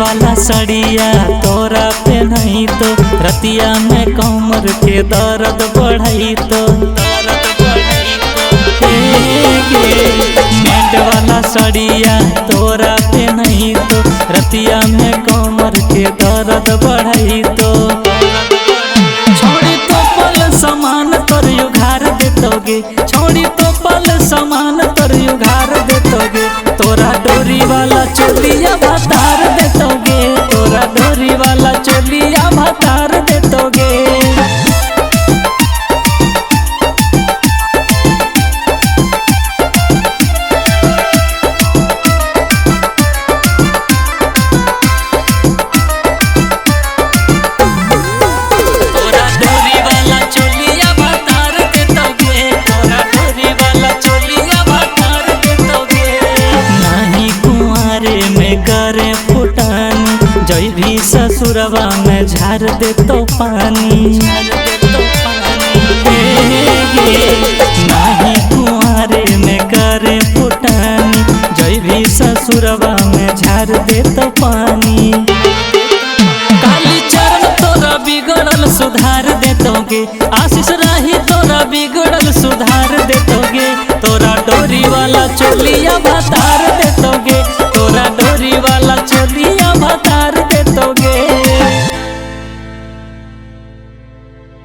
वाला सड़िया तोरा पे नहीं तो रतिया में कमर के दर्द बढ़ई तो नेट वाला सड़िया तोरा पे नहीं तो रतिया में कमर के दर्द बढ़ई तो छोड़ी तो पल समान तोर उघार देतोगे छोड़ी तो पल समान तोर उघार देतोगे तोरा डोरी वाला चोलिया भतार देतोगे तोरा डोरी वाला चोलिया भतार देतोगे। करे फुटानी जय भी ससुरवा में झार दे तो पानी नहीं कुआरे में करे फुटानी जय भी ससुरवा में झार दे तो पानी काली चरण तोरा बिगड़ल सुधार देतोगे आशीष राही तोरा बिगड़ल सुधार देतोगे तोरा डोरी वाला चोलिया